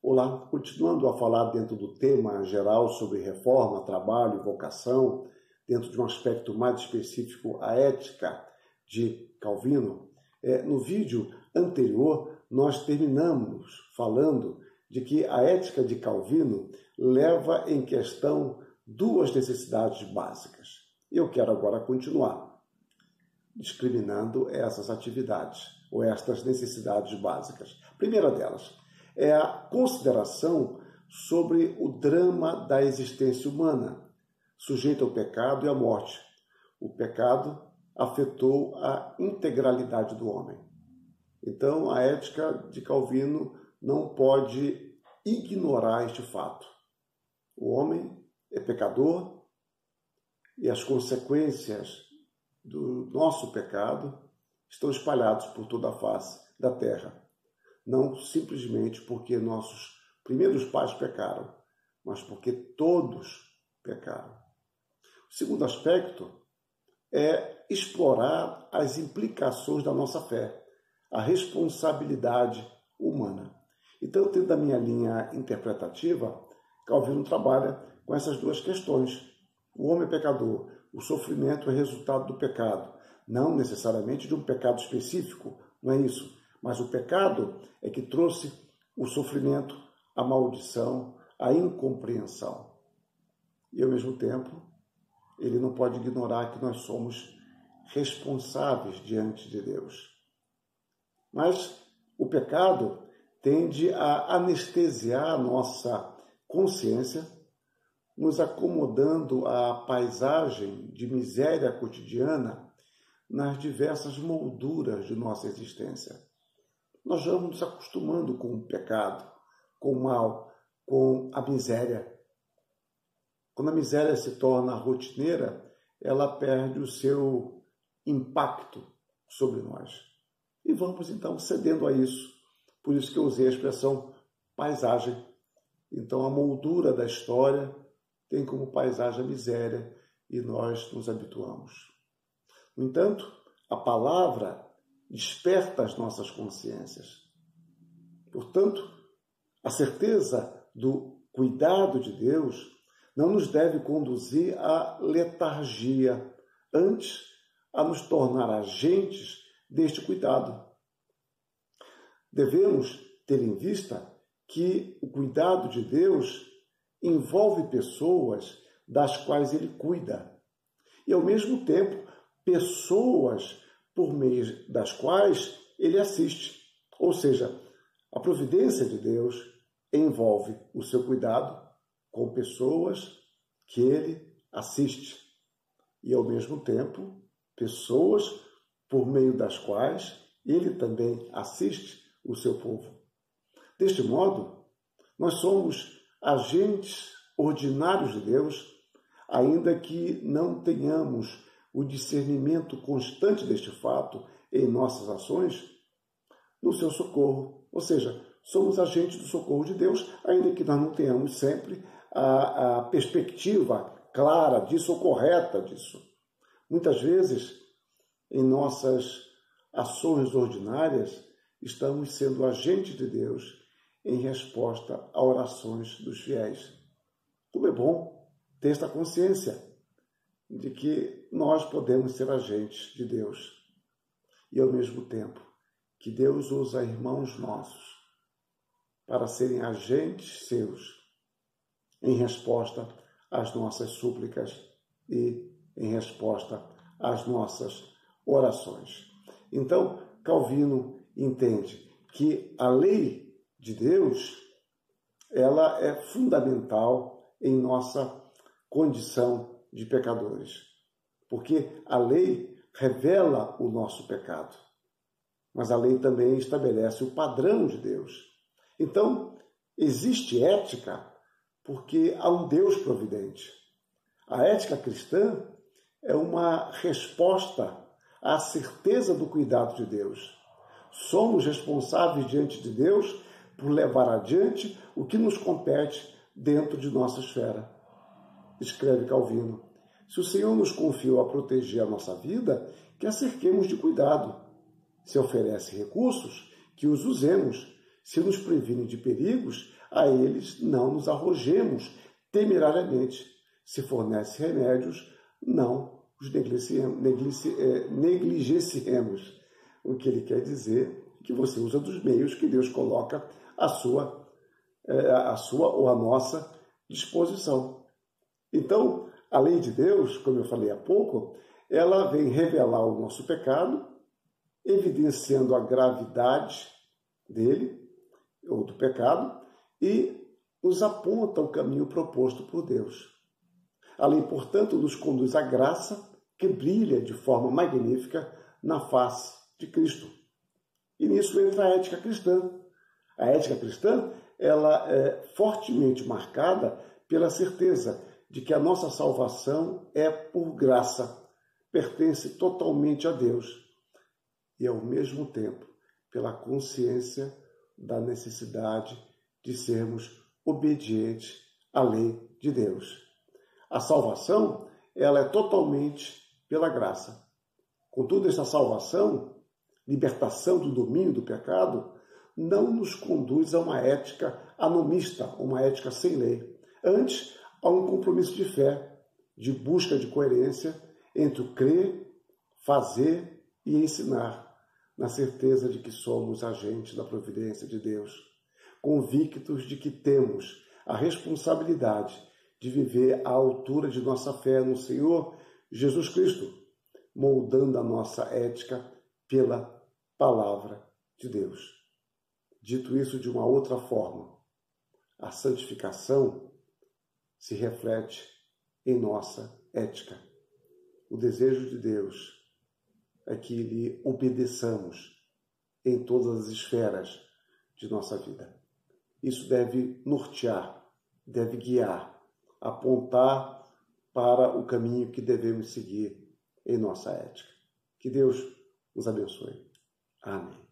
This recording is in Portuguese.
Olá, continuando a falar dentro do tema geral sobre reforma, trabalho e vocação, dentro de um aspecto mais específico, a ética de Calvino. No vídeo anterior, nós terminamos falando de que a ética de Calvino leva em questão duas necessidades básicas. Eu quero agora continuar discriminando essas atividades ou estas necessidades básicas. A primeira delas é a consideração sobre o drama da existência humana, sujeita ao pecado e à morte. O pecado afetou a integralidade do homem. Então, a ética de Calvino não pode ignorar este fato. O homem é pecador e as consequências do nosso pecado estão espalhados por toda a face da terra. Não simplesmente porque nossos primeiros pais pecaram, mas porque todos pecaram. O segundo aspecto é explorar as implicações da nossa fé, a responsabilidade humana. Então, dentro da minha linha interpretativa, Calvino trabalha com essas duas questões. O homem é pecador, o sofrimento é resultado do pecado, não necessariamente de um pecado específico, não é isso. Mas o pecado é que trouxe o sofrimento, a maldição, a incompreensão. E, ao mesmo tempo, ele não pode ignorar que nós somos responsáveis diante de Deus. Mas o pecado tende a anestesiar a nossa consciência, nos acomodando à paisagem de miséria cotidiana nas diversas molduras de nossa existência. Nós vamos nos acostumando com o pecado, com o mal, com a miséria. Quando a miséria se torna rotineira, ela perde o seu impacto sobre nós. E vamos, então, cedendo a isso. Por isso que eu usei a expressão paisagem. Então, a moldura da história tem como paisagem a miséria e nós nos habituamos. No entanto, a palavra desperta as nossas consciências. Portanto, a certeza do cuidado de Deus não nos deve conduzir à letargia, antes a nos tornar agentes deste cuidado. Devemos ter em vista que o cuidado de Deus envolve pessoas das quais ele cuida e, ao mesmo tempo, pessoas por meio das quais ele assiste. Ou seja, a providência de Deus envolve o seu cuidado com pessoas que ele assiste e, ao mesmo tempo, pessoas por meio das quais ele também assiste o seu povo. Deste modo, nós somos agentes ordinários de Deus, ainda que não tenhamos o discernimento constante deste fato em nossas ações, no seu socorro. Ou seja, somos agentes do socorro de Deus, ainda que nós não tenhamos sempre a perspectiva clara disso ou correta disso. Muitas vezes, em nossas ações ordinárias, estamos sendo agentes de Deus em resposta a orações dos fiéis. Como é bom ter esta consciência de que nós podemos ser agentes de Deus e, ao mesmo tempo, que Deus usa irmãos nossos para serem agentes seus em resposta às nossas súplicas e em resposta às nossas orações. Então, Calvino entende que a lei de Deus, ela é fundamental em nossa condição de pecadores, porque a lei revela o nosso pecado, mas a lei também estabelece o padrão de Deus. Então, existe ética porque há um Deus providente. A ética cristã é uma resposta à certeza do cuidado de Deus. Somos responsáveis diante de Deus por levar adiante o que nos compete dentro de nossa esfera. Escreve Calvino: se o Senhor nos confiou a proteger a nossa vida, que a cerquemos de cuidado. Se oferece recursos, que os usemos. Se nos previrem de perigos, a eles não nos arrojemos temerariamente. Se fornece remédios, não os negligenciemos. O que ele quer dizer é que você usa dos meios que Deus coloca à sua ou à nossa disposição. Então, a lei de Deus, como eu falei há pouco, ela vem revelar o nosso pecado, evidenciando a gravidade dele, ou do pecado, e nos aponta o caminho proposto por Deus. A lei, portanto, nos conduz à graça que brilha de forma magnífica na face de Cristo. E nisso entra a ética cristã. A ética cristã, ela é fortemente marcada pela certeza de que a nossa salvação é por graça, pertence totalmente a Deus, e ao mesmo tempo pela consciência da necessidade de sermos obedientes à lei de Deus. A salvação, ela é totalmente pela graça. Contudo, essa salvação, libertação do domínio do pecado, não nos conduz a uma ética anomista, uma ética sem lei. Antes, a um compromisso de fé, de busca de coerência entre o crer, fazer e ensinar, na certeza de que somos agentes da providência de Deus, convictos de que temos a responsabilidade de viver à altura de nossa fé no Senhor Jesus Cristo, moldando a nossa ética pela palavra de Deus. Dito isso de uma outra forma, a santificação se reflete em nossa ética. O desejo de Deus é que lhe obedeçamos em todas as esferas de nossa vida. Isso deve nortear, deve guiar, apontar para o caminho que devemos seguir em nossa ética. Que Deus nos abençoe. Amém.